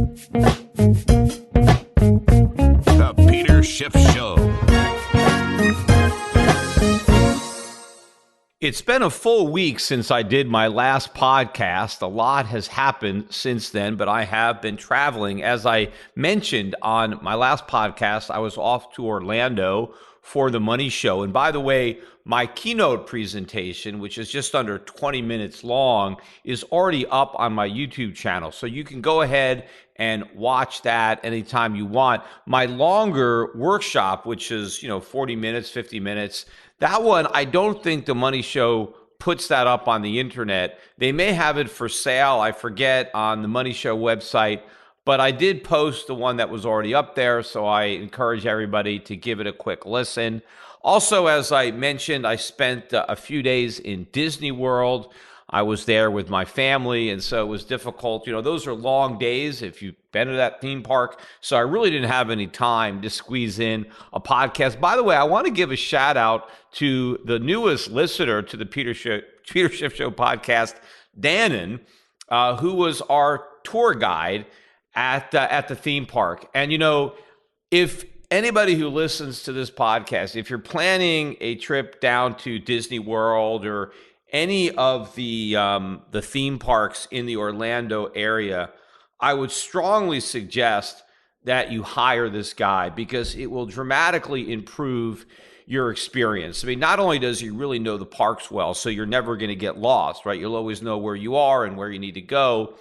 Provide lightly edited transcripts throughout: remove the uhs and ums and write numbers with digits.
The Peter Schiff Show. It's been a full week since I did my last podcast. A lot has happened since then, but I have been traveling. As I mentioned on my last podcast, I was off to Orlando for the Money Show. And by the way, my keynote presentation, which is just under 20 minutes long, is already up on my YouTube channel. So you can go ahead and watch that anytime you want. My longer workshop, which is, 40 minutes, 50 minutes, that one, I don't think the Money Show puts that up on the internet. They may have it for sale, I forget, on the Money Show website, but I did post the one that was already up there, so I encourage everybody to give it a quick listen. Also, as I mentioned, I spent a few days in Disney World. I was there with my family, and so it was difficult. Those are long days if you've been to that theme park. So I really didn't have any time to squeeze in a podcast. By the way, I want to give a shout out to the newest listener to the Peter Schiff Show podcast, Dannon, who was our tour guide at the theme park. And, if anybody who listens to this podcast, if you're planning a trip down to Disney World or any of the theme parks in the Orlando area, I would strongly suggest that you hire this guy because it will dramatically improve your experience. I mean, not only does he really know the parks well, so you're never going to get lost, right? You'll always know where you are and where you need to go,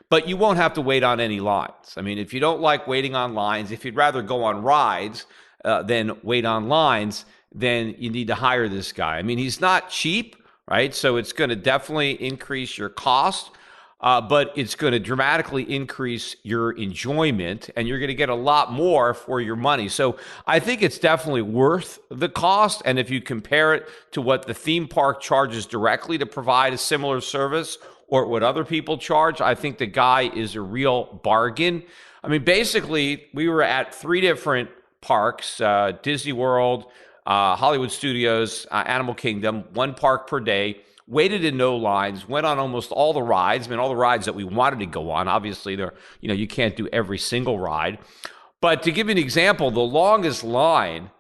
but you won't have to wait on any lines. I mean, if you don't like waiting on lines, if you'd rather go on rides than wait on lines, then you need to hire this guy. I mean, he's not cheap, right? So it's going to definitely increase your cost, but it's going to dramatically increase your enjoyment, and you're going to get a lot more for your money. So I think it's definitely worth the cost. And if you compare it to what the theme park charges directly to provide a similar service or what other people charge, I think the guy is a real bargain. I mean, basically, we were at 3 different parks, Disney World, Hollywood Studios, Animal Kingdom, 1 park per day, waited in no lines, went on almost all the rides. I mean, all the rides that we wanted to go on. Obviously, you can't do every single ride. But to give you an example, the longest line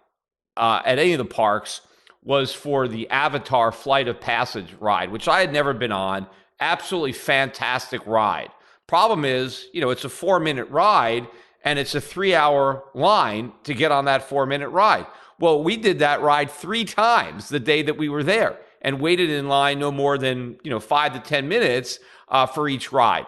at any of the parks was for the Avatar Flight of Passage ride, which I had never been on. Absolutely fantastic ride. Problem is, it's a 4-minute ride, and it's a 3-hour line to get on that 4-minute ride. Well, we did that ride 3 times the day that we were there and waited in line no more than 5 to 10 minutes for each ride.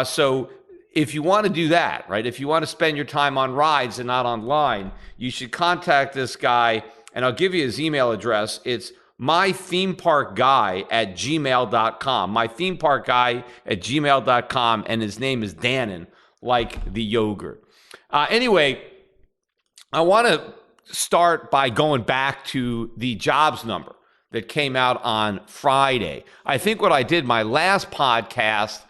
So if you want to do that, right, if you want to spend your time on rides and not online, you should contact this guy, and I'll give you his email address. It's mythemeparkguy@gmail.com, mythemeparkguy@gmail.com, and his name is Dannon, like the yogurt. Anyway, I want to start by going back to the jobs number that came out on Friday. I think what I did my last podcast,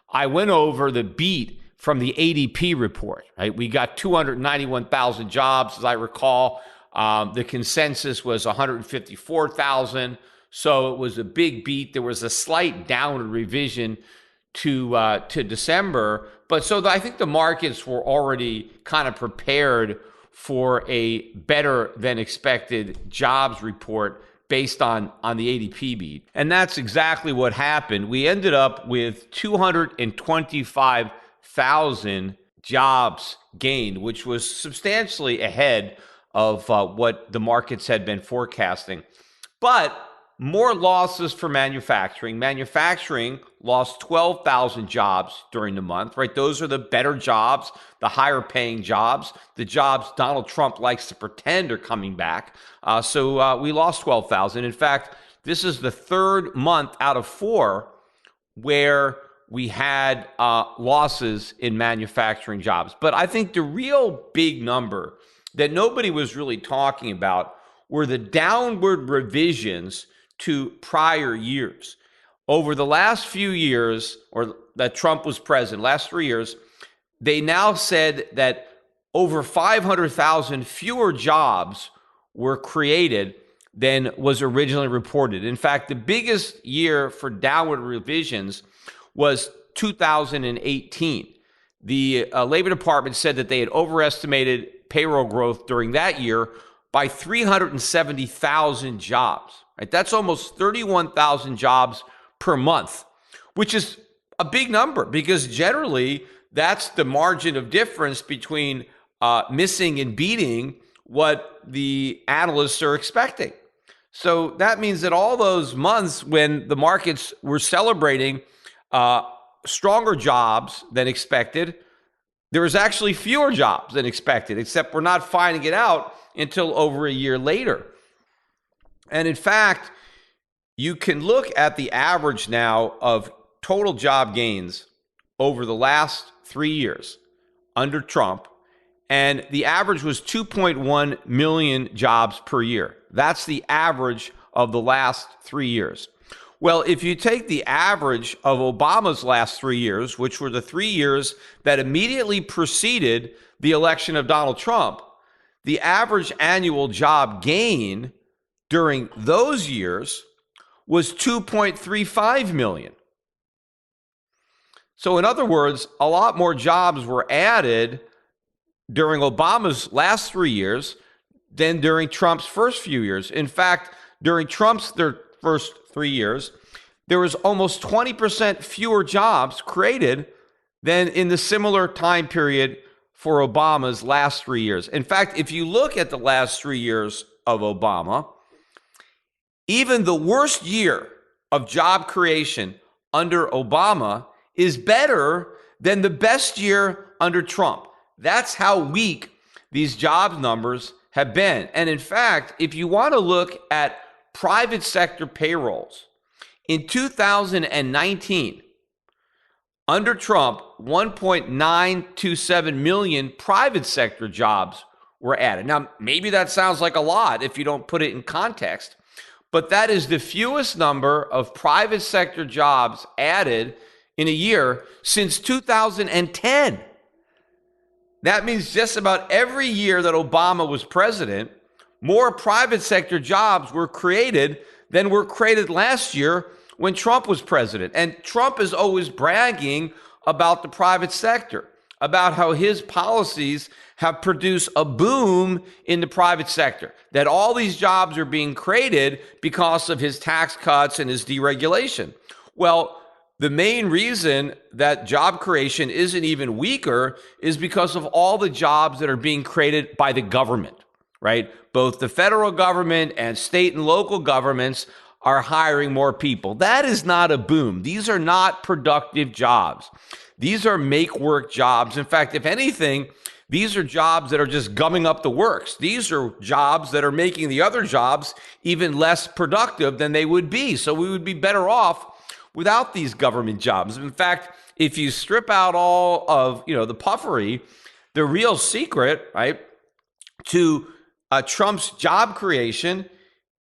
I went over the beat from the ADP report, right? We got 291,000 jobs, as I recall. The consensus was 154,000. So it was a big beat. There was a slight downward revision to December. But I think the markets were already kind of prepared for a better than expected jobs report based on the ADP beat. And that's exactly what happened. We ended up with 225,000 jobs gained, which was substantially ahead of what the markets had been forecasting. But more losses for manufacturing. Manufacturing lost 12,000 jobs during the month, right? Those are the better jobs, the higher paying jobs, the jobs Donald Trump likes to pretend are coming back. So we lost 12,000. In fact, this is the 3rd month out of 4 where we had losses in manufacturing jobs. But I think the real big number that nobody was really talking about were the downward revisions to prior years. Over the last few years, or that Trump was president, last 3 years, they now said that over 500,000 fewer jobs were created than was originally reported. In fact, the biggest year for downward revisions was 2018. the Labor Department said that they had overestimated payroll growth during that year by 370,000 jobs. Right? That's almost 31,000 jobs per month, which is a big number because generally that's the margin of difference between missing and beating what the analysts are expecting. So that means that all those months when the markets were celebrating stronger jobs than expected, there was actually fewer jobs than expected, except we're not finding it out until over a year later. And in fact, you can look at the average now of total job gains over the last 3 years under Trump, and the average was 2.1 million jobs per year. That's the average of the last 3 years. Well, if you take the average of Obama's last 3 years, which were the 3 years that immediately preceded the election of Donald Trump, the average annual job gain during those years was 2.35 million. So in other words, a lot more jobs were added during Obama's last 3 years than during Trump's first few years. In fact, during Trump's first 3 years, there was almost 20% fewer jobs created than in the similar time period for Obama's last 3 years. In fact, if you look at the last 3 years of Obama, even the worst year of job creation under Obama is better than the best year under Trump. That's how weak these job numbers have been. And in fact, if you want to look at private sector payrolls, in 2019, under Trump, 1.927 million private sector jobs were added. Now, maybe that sounds like a lot if you don't put it in context, but that is the fewest number of private sector jobs added in a year since 2010. That means just about every year that Obama was president, more private sector jobs were created than were created last year when Trump was president. And Trump is always bragging about the private sector, about how his policies have produced a boom in the private sector, that all these jobs are being created because of his tax cuts and his deregulation. Well, the main reason that job creation isn't even weaker is because of all the jobs that are being created by the government, right? Both the federal government and state and local governments are hiring more people. That is not a boom. These are not productive jobs. These are make-work jobs. In fact, if anything, these are jobs that are just gumming up the works. These are jobs that are making the other jobs even less productive than they would be. So we would be better off without these government jobs. In fact, if you strip out all of the puffery, the real secret, right, to Trump's job creation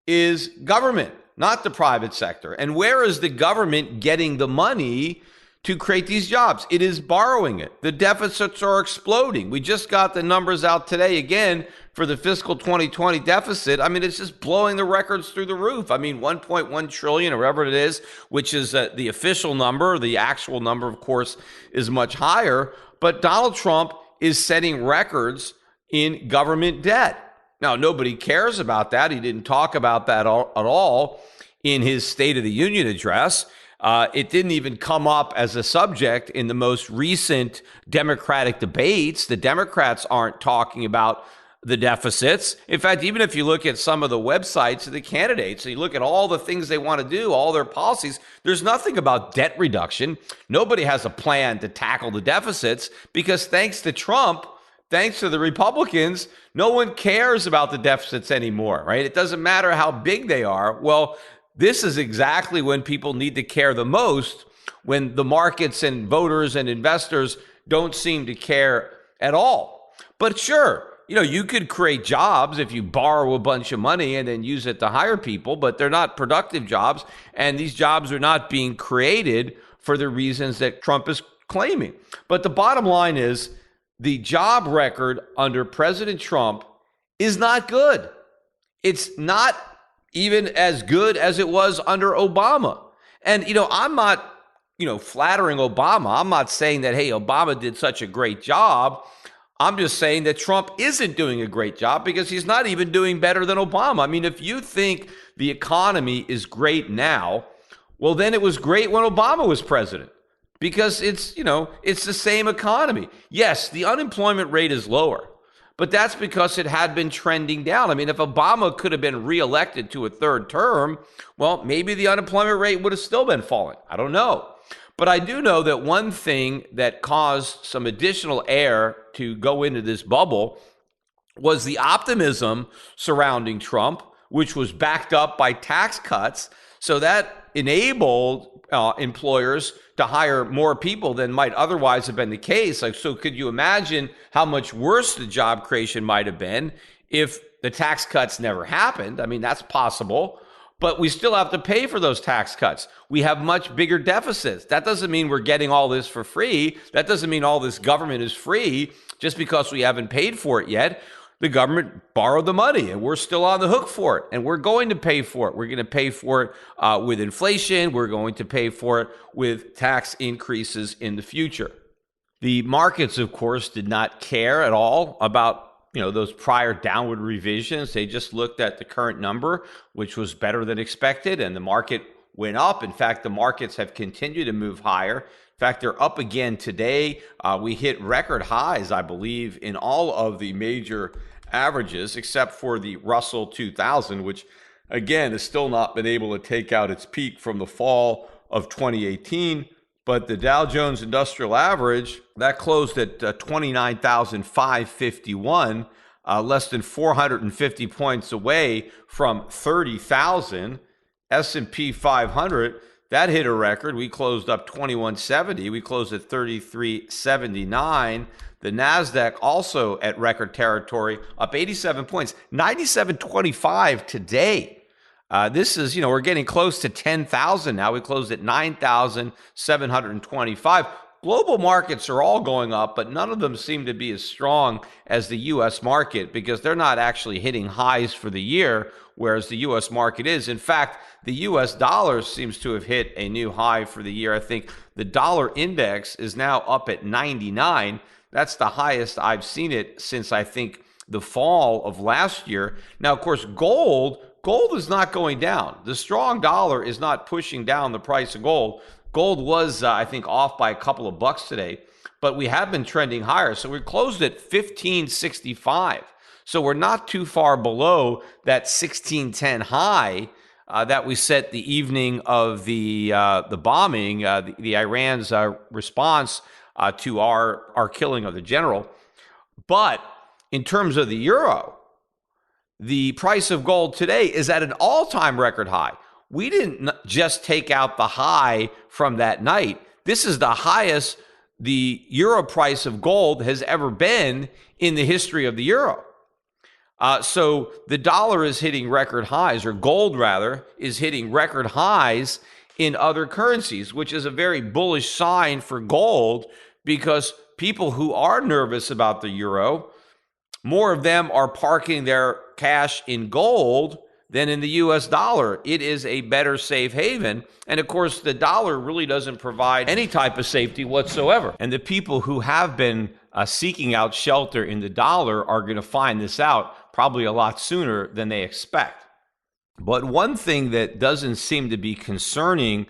is government, not the private sector. And where is the government getting the money to create these jobs? It is borrowing it. The deficits are exploding. We just got the numbers out today again for the fiscal 2020 deficit. I mean, it's just blowing the records through the roof. I mean, 1.1 trillion or whatever it is, which is the official number. The actual number, of course, is much higher. But Donald Trump is setting records in government debt. Now, nobody cares about that. He didn't talk about that at all in his State of the Union address. It didn't even come up as a subject in the most recent Democratic debates. The Democrats aren't talking about the deficits. In fact, even if you look at some of the websites of the candidates, and you look at all the things they want to do, all their policies, there's nothing about debt reduction. Nobody has a plan to tackle the deficits because thanks to Trump, thanks to the Republicans, no one cares about the deficits anymore, right? It doesn't matter how big they are. Well, this is exactly when people need to care the most, when the markets and voters and investors don't seem to care at all. But sure, you could create jobs if you borrow a bunch of money and then use it to hire people, but they're not productive jobs. And these jobs are not being created for the reasons that Trump is claiming. But the bottom line is the job record under President Trump is not good. It's not even as good as it was under Obama. And, I'm not flattering Obama. I'm not saying that, hey, Obama did such a great job. I'm just saying that Trump isn't doing a great job because he's not even doing better than Obama. I mean, if you think the economy is great now, well, then it was great when Obama was president because it's the same economy. Yes, the unemployment rate is lower, but that's because it had been trending down. I mean, if Obama could have been reelected to a third term, well, maybe the unemployment rate would have still been falling. I don't know. But I do know that one thing that caused some additional air to go into this bubble was the optimism surrounding Trump, which was backed up by tax cuts. So that enabled employers to hire more people than might otherwise have been the case. So could you imagine how much worse the job creation might have been if the tax cuts never happened? I mean, that's possible. But we still have to pay for those tax cuts. We have much bigger deficits. That doesn't mean we're getting all this for free. That doesn't mean all this government is free just because we haven't paid for it yet. The government borrowed the money and we're still on the hook for it. And we're going to pay for it. We're going to pay for it with inflation. We're going to pay for it with tax increases in the future. The markets, of course, did not care at all about those prior downward revisions. They just looked at the current number, which was better than expected, and the market went up. In fact, the markets have continued to move higher. In fact, they're up again today. We hit record highs, I believe, in all of the major averages, except for the Russell 2000, which, again, has still not been able to take out its peak from the fall of 2018. But the Dow Jones Industrial Average, that closed at 29,551, less than 450 points away from 30,000. S&P 500, that hit a record. We closed up 2170. We closed at 3379. The NASDAQ also at record territory, up 87 points, 9725 today. This is, we're getting close to 10,000 now. We closed at 9,725. Global markets are all going up, but none of them seem to be as strong as the U.S. market because they're not actually hitting highs for the year, whereas the U.S. market is. In fact, the U.S. dollar seems to have hit a new high for the year. I think the dollar index is now up at 99. That's the highest I've seen it since, I think, the fall of last year. Now, of course, gold is not going down. The strong dollar is not pushing down the price of gold. Gold was, I think, off by a couple of bucks today, but we have been trending higher. So we closed at 1565. So we're not too far below that 1610 high that we set the evening of the bombing, the Iran's response to our killing of the general. But in terms of the euro, the price of gold today is at an all-time record high. We didn't just take out the high from that night. This is the highest the euro price of gold has ever been in the history of the euro. So the dollar is hitting record highs, or gold rather, is hitting record highs in other currencies, which is a very bullish sign for gold because people who are nervous about the euro, more of them are parking their cash in gold than in the US dollar. It is a better safe haven. And of course, the dollar really doesn't provide any type of safety whatsoever. And the people who have been seeking out shelter in the dollar are going to find this out probably a lot sooner than they expect. But one thing that doesn't seem to be concerning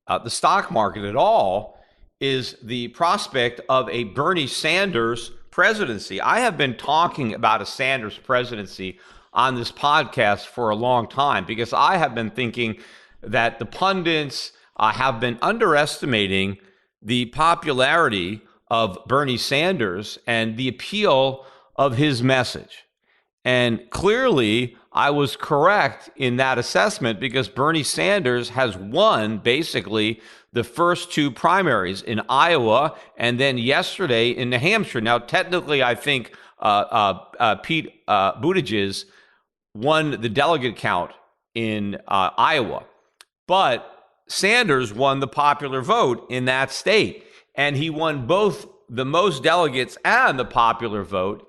the stock market at all is the prospect of a Bernie Sanders presidency. I have been talking about a Sanders presidency on this podcast for a long time because I have been thinking that the pundits have been underestimating the popularity of Bernie Sanders and the appeal of his message. And clearly, I was correct in that assessment because Bernie Sanders has won basically the first two primaries in Iowa and then yesterday in New Hampshire. Now, technically, I think Pete Buttigieg won the delegate count in Iowa, but Sanders won the popular vote in that state, and he won both the most delegates and the popular vote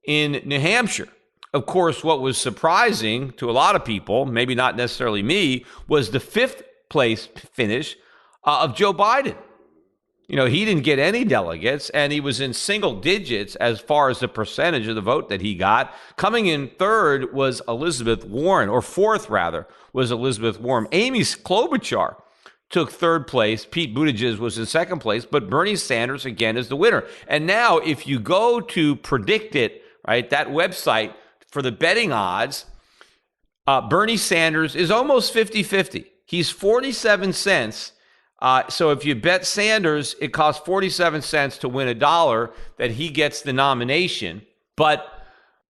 in New Hampshire. Of course, what was surprising to a lot of people, maybe not necessarily me, was the fifth place finish of Joe Biden. He didn't get any delegates, and he was in single digits as far as the percentage of the vote that he got. Coming in third was Elizabeth Warren, or fourth, rather, was Elizabeth Warren. Amy Klobuchar took third place. Pete Buttigieg was in second place, but Bernie Sanders, again, is the winner. And now, if you go to Predict It, right, that website for the betting odds, Bernie Sanders is almost 50-50. He's 47 cents. So if you bet Sanders, it costs 47 cents to win $1 that he gets the nomination. But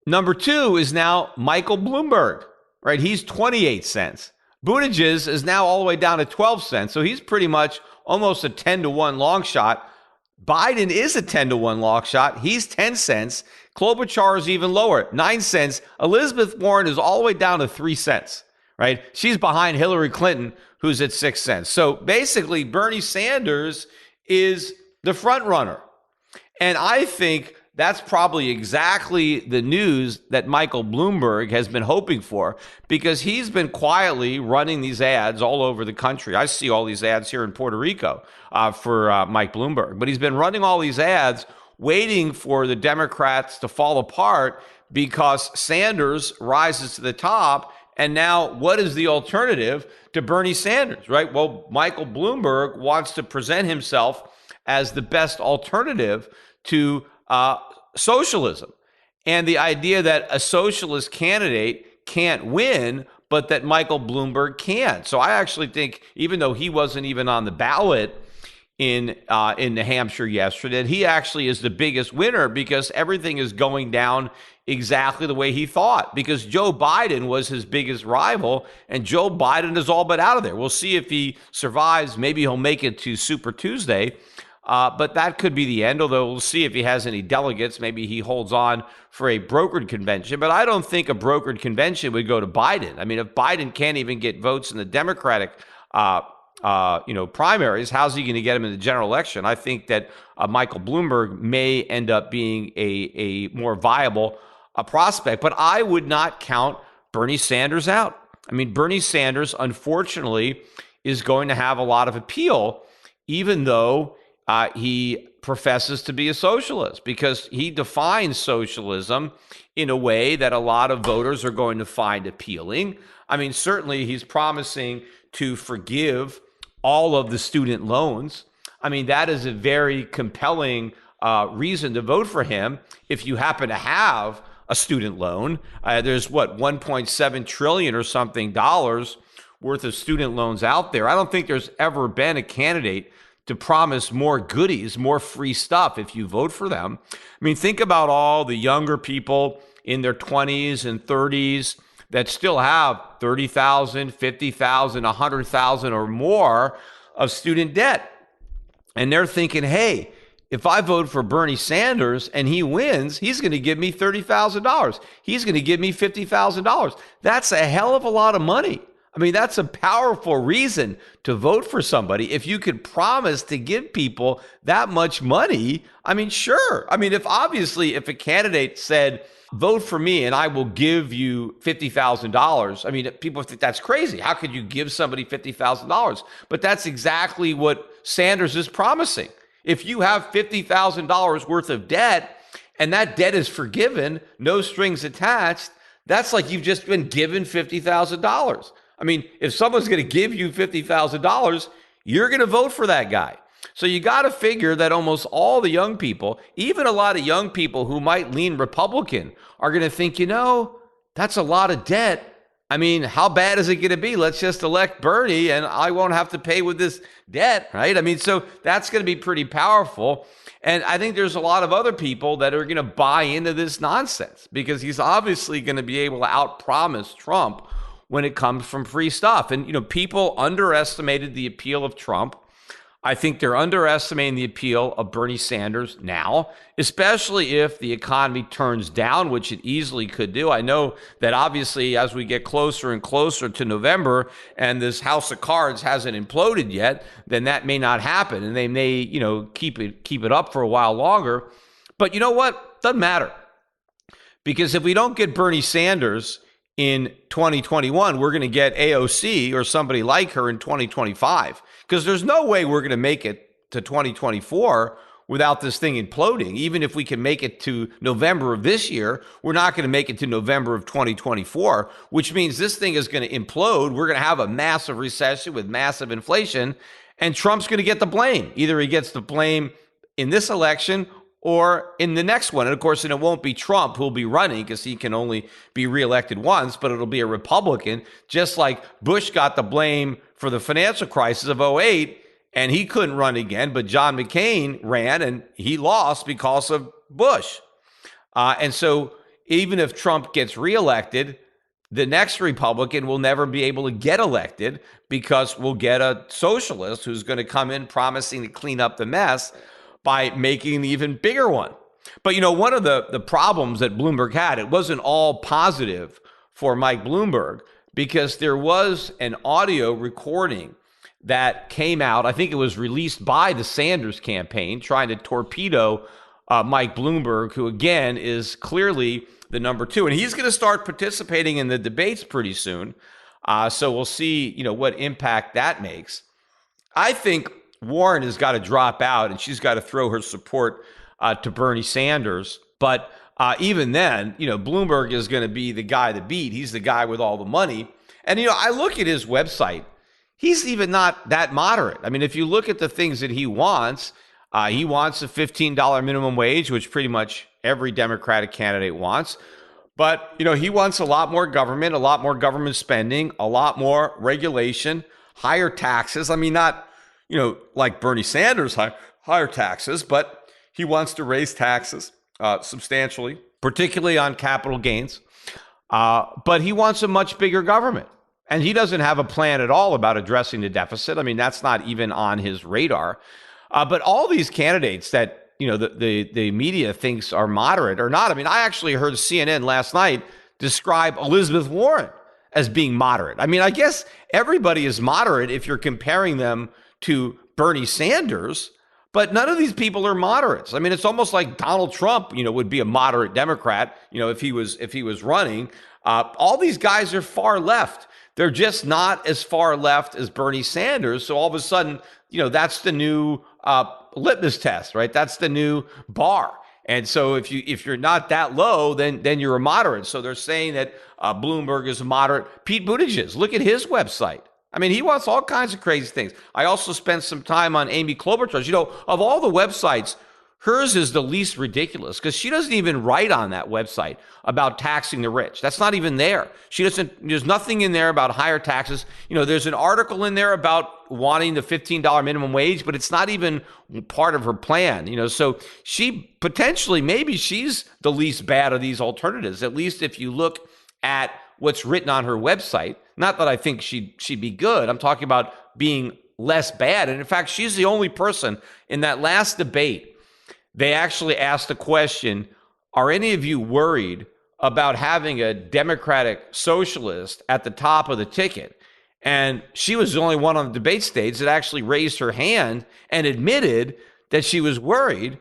number two is now Michael Bloomberg, right? He's 28 cents. Buttigieg is now all the way down to 12 cents. So he's pretty much almost a 10-1 long shot. Biden is a 10-1 long shot. He's 10 cents. Klobuchar is even lower, 9 cents. Elizabeth Warren is all the way down to 3 cents, right? She's behind Hillary Clinton, who's at 6 cents. So basically, Bernie Sanders is the front runner. And I think that's probably exactly the news that Michael Bloomberg has been hoping for, because he's been quietly running these ads all over the country. I see all these ads here in Puerto Rico for Mike Bloomberg. But he's been running all these ads waiting for the Democrats to fall apart because Sanders rises to the top. And now what is the alternative to Bernie Sanders, right? Well, Michael Bloomberg wants to present himself as the best alternative to socialism. And the idea that a socialist candidate can't win, but that Michael Bloomberg can. So I actually think, even though he wasn't even on the ballot in New Hampshire yesterday, that he actually is the biggest winner, because everything is going down exactly the way he thought, because Joe Biden was his biggest rival, and Joe Biden is all but out of there. We'll see if he survives. Maybe he'll make it to Super Tuesday, but that could be the end, although we'll see if he has any delegates. Maybe he holds on for a brokered convention, but I don't think a brokered convention would go to Biden. I mean, if Biden can't even get votes in the Democratic primaries, how's he going to get him in the general election? I think that Michael Bloomberg may end up being a more viable prospect, but I would not count Bernie Sanders out. I mean, Bernie Sanders, unfortunately, is going to have a lot of appeal, even though he professes to be a socialist, because he defines socialism in a way that a lot of voters are going to find appealing. I mean, certainly he's promising to forgive all of the student loans. I mean, that is a very compelling reason to vote for him if you happen to have a student loan. There's 1.7 trillion or something dollars worth of student loans out there. I don't think there's ever been a candidate to promise more goodies, more free stuff if you vote for them. I mean, think about all the younger people in their 20s and 30s that still have $30,000, $50,000, $100,000 or more of student debt. And they're thinking, hey, if I vote for Bernie Sanders and he wins, he's going to give me $30,000. He's going to give me $50,000. That's a hell of a lot of money. I mean, that's a powerful reason to vote for somebody. If you could promise to give people that much money, I mean, sure. I mean, if a candidate said, vote for me and I will give you $50,000. I mean, people think that's crazy. How could you give somebody $50,000? But that's exactly what Sanders is promising. If you have $50,000 worth of debt and that debt is forgiven, no strings attached, that's like you've just been given $50,000. I mean, if someone's going to give you $50,000, you're going to vote for that guy. So you got to figure that almost all the young people, even a lot of young people who might lean Republican, are going to think, that's a lot of debt. I mean, how bad is it going to be? Let's just elect Bernie and I won't have to pay with this debt, right? I mean, so that's going to be pretty powerful. And I think there's a lot of other people that are going to buy into this nonsense, because he's obviously going to be able to outpromise Trump when it comes from free stuff. And, people underestimated the appeal of Trump. I think they're underestimating the appeal of Bernie Sanders now, especially if the economy turns down, which it easily could do. I know that obviously as we get closer and closer to November and this house of cards hasn't imploded yet, then that may not happen. And they may, keep it up for a while longer. But you know what? Doesn't matter. Because if we don't get Bernie Sanders in 2021, we're going to get AOC or somebody like her in 2025, because there's no way we're going to make it to 2024 without this thing imploding. Even if we can make it to November of this year, we're not going to make it to November of 2024, which means this thing is going to implode. We're going to have a massive recession with massive inflation, and Trump's going to get the blame. Either he gets the blame in this election or in the next one. And of course, it won't be Trump who'll be running because he can only be reelected once, but it'll be a Republican, just like Bush got the blame for the financial crisis of '08. And he couldn't run again, but John McCain ran and he lost because of Bush. And so even if Trump gets reelected, the next Republican will never be able to get elected because we'll get a socialist who's going to come in promising to clean up the mess by making an even bigger one. But, one of the problems that Bloomberg had, it wasn't all positive for Mike Bloomberg because there was an audio recording that came out. I think it was released by the Sanders campaign trying to torpedo Mike Bloomberg, who again is clearly the number two. And he's going to start participating in the debates pretty soon. So we'll see, what impact that makes. I think Warren has got to drop out and she's got to throw her support to Bernie Sanders. But even then, Bloomberg is going to be the guy to beat. He's the guy with all the money. And, I look at his website. He's even not that moderate. I mean, if you look at the things that he wants a $15 minimum wage, which pretty much every Democratic candidate wants. But, he wants a lot more government spending, a lot more regulation, higher taxes. I mean, not, like Bernie Sanders, higher taxes, but he wants to raise taxes substantially, particularly on capital gains. But he wants a much bigger government. And he doesn't have a plan at all about addressing the deficit. I mean, that's not even on his radar. But all these candidates that, the media thinks are moderate or not. I mean, I actually heard CNN last night describe Elizabeth Warren as being moderate. I mean, I guess everybody is moderate if you're comparing them to Bernie Sanders, but none of these people are moderates. I mean, it's almost like Donald Trump, would be a moderate Democrat, if he was running. All these guys are far left. They're just not as far left as Bernie Sanders. So all of a sudden, that's the new litmus test, right? That's the new bar. And so if you're not that low, then you're a moderate. So they're saying that Bloomberg is a moderate. Pete Buttigieg, look at his website. I mean, he wants all kinds of crazy things. I also spent some time on Amy Klobuchar's. Of all the websites, hers is the least ridiculous because she doesn't even write on that website about taxing the rich. That's not even there. There's nothing in there about higher taxes. There's an article in there about wanting the $15 minimum wage, but it's not even part of her plan. So she maybe she's the least bad of these alternatives, at least if you look at what's written on her website. Not that I think she'd be good. I'm talking about being less bad. And in fact, she's the only person in that last debate. They actually asked the question, are any of you worried about having a Democratic socialist at the top of the ticket? And she was the only one on the debate stage that actually raised her hand and admitted that she was worried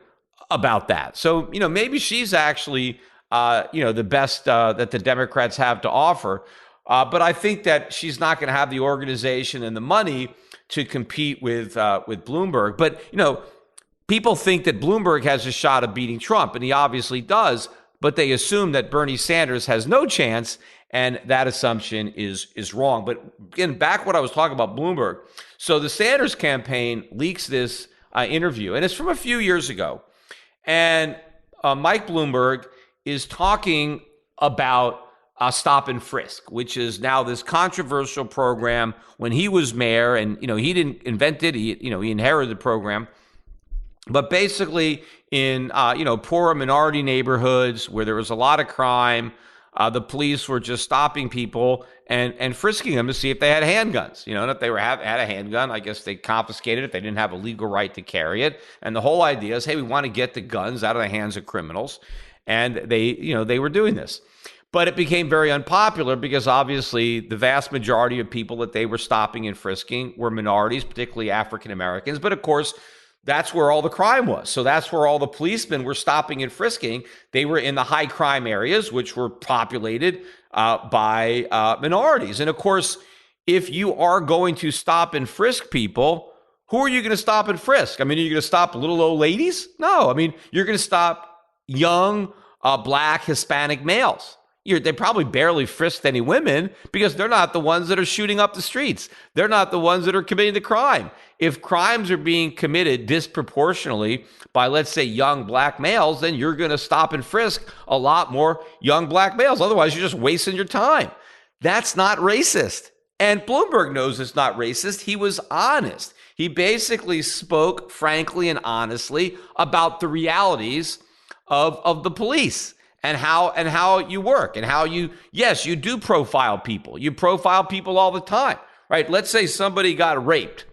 about that. So, maybe she's actually, the best that the Democrats have to offer. But I think that she's not going to have the organization and the money to compete with Bloomberg. But, people think that Bloomberg has a shot of beating Trump, and he obviously does, but they assume that Bernie Sanders has no chance, and that assumption is wrong. But again, back what I was talking about Bloomberg. So the Sanders campaign leaks this interview, and it's from a few years ago. And Mike Bloomberg is talking about Stop and Frisk, which is now this controversial program. When he was mayor, and he didn't invent it, he inherited the program. But basically, in poorer minority neighborhoods where there was a lot of crime, the police were just stopping people and frisking them to see if they had handguns. And if they had a handgun, I guess they confiscated it if they didn't have a legal right to carry it. And the whole idea is, hey, we want to get the guns out of the hands of criminals, and they were doing this. But it became very unpopular because obviously the vast majority of people that they were stopping and frisking were minorities, particularly African Americans. But of course, that's where all the crime was. So that's where all the policemen were stopping and frisking. They were in the high crime areas, which were populated by minorities. And of course, if you are going to stop and frisk people, who are you going to stop and frisk? I mean, are you going to stop little old ladies? No. I mean, you're going to stop young black Hispanic males. They probably barely frisked any women because they're not the ones that are shooting up the streets. They're not the ones that are committing the crime. If crimes are being committed disproportionately by, let's say, young black males, then you're going to stop and frisk a lot more young black males. Otherwise, you're just wasting your time. That's not racist. And Bloomberg knows it's not racist. He was honest. He basically spoke frankly and honestly about the realities of the police and how you work and how you do profile people. You profile people all the time, right? Let's say somebody got raped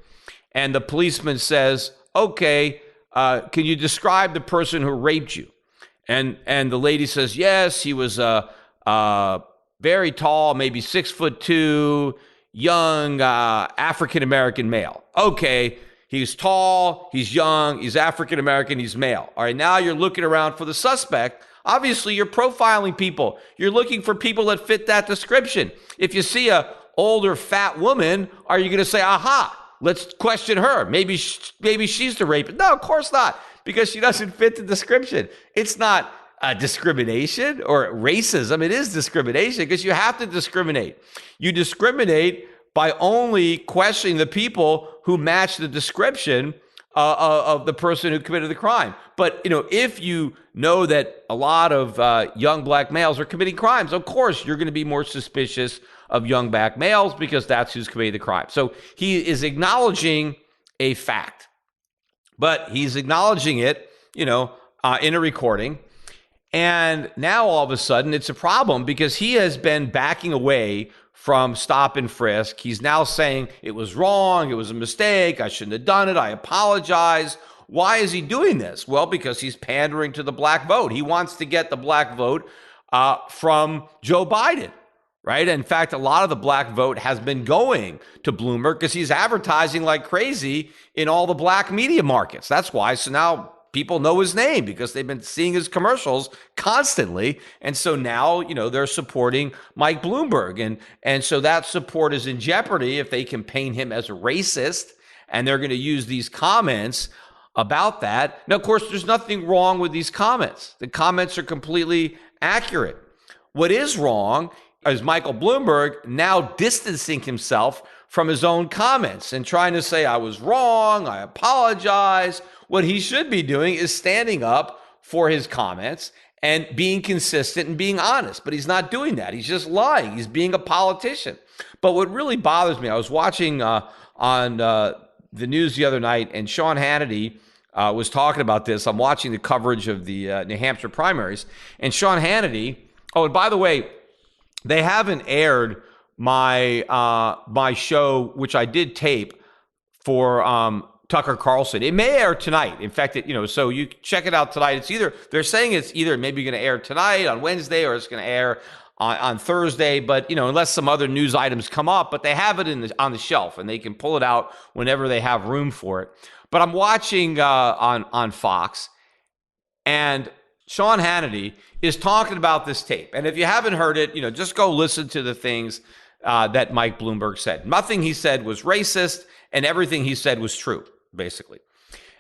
and the policeman says, okay, can you describe the person who raped you? And the lady says, yes, he was very tall, maybe 6'2", young African-American male. Okay, he's tall, he's young, he's African-American, he's male. All right, now you're looking around for the suspect. Obviously, you're profiling people. You're looking for people that fit that description. If you see a older fat woman, are you going to say, aha, let's question her? Maybe she's the rapist. No, of course not, because she doesn't fit the description. It's not discrimination or racism. It is discrimination because you have to discriminate. You discriminate by only questioning the people who match the description of the person who committed the crime. But, if you know that a lot of young black males are committing crimes, of course, you're going to be more suspicious of young black males because that's who's committing the crime. So he is acknowledging a fact, but he's acknowledging it, in a recording. And now all of a sudden it's a problem because he has been backing away from stop and frisk. He's now saying it was wrong, it was a mistake, I shouldn't have done it, I apologize. Why is he doing this? Well, because he's pandering to the black vote. He wants to get the black vote from Joe Biden, right? In fact, a lot of the black vote has been going to Bloomberg because he's advertising like crazy in all the black media markets. That's why. So now people know his name because they've been seeing his commercials constantly. And so now, they're supporting Mike Bloomberg. And so that support is in jeopardy if they can paint him as a racist, and they're going to use these comments about that. Now, of course, there's nothing wrong with these comments. The comments are completely accurate. What is wrong is Michael Bloomberg now distancing himself from his own comments and trying to say, I was wrong, I apologize. What he should be doing is standing up for his comments and being consistent and being honest. But he's not doing that. He's just lying. He's being a politician. But what really bothers me, I was watching on the news the other night, and Sean Hannity was talking about this. I'm watching the coverage of the New Hampshire primaries. And Sean Hannity, and by the way, they haven't aired my show, which I did tape for Tucker Carlson. It may air tonight. In fact, so you check it out tonight. They're saying it's either maybe going to air tonight on Wednesday or it's going to air on Thursday. But, unless some other news items come up, but they have it on the shelf and they can pull it out whenever they have room for it. But I'm watching on Fox, and Sean Hannity is talking about this tape. And if you haven't heard it, just go listen to the things that Mike Bloomberg said. Nothing he said was racist, and everything he said was true, basically.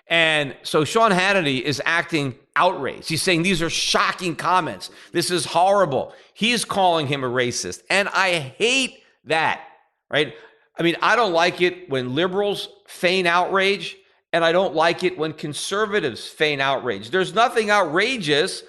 And so Sean Hannity is acting outraged. He's saying these are shocking comments. This is horrible. He's calling him a racist. And I hate that, right? I mean, I don't like it when liberals feign outrage, and I don't like it when conservatives feign outrage. There's nothing outrageous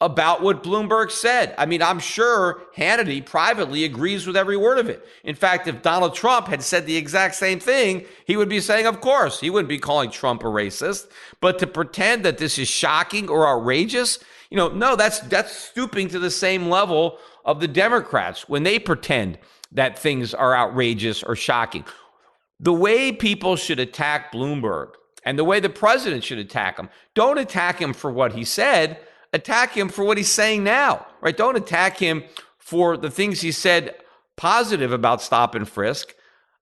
about what Bloomberg said. I mean, I'm sure Hannity privately agrees with every word of it. In fact, if Donald Trump had said the exact same thing, he would be saying, of course, he wouldn't be calling Trump a racist. But to pretend that this is shocking or outrageous, no, that's stooping to the same level of the Democrats when they pretend that things are outrageous or shocking. The way people should attack Bloomberg and the way the president should attack him, don't attack him for what he said. Attack him for what he's saying now, right? Don't attack him for the things he said positive about stop and frisk.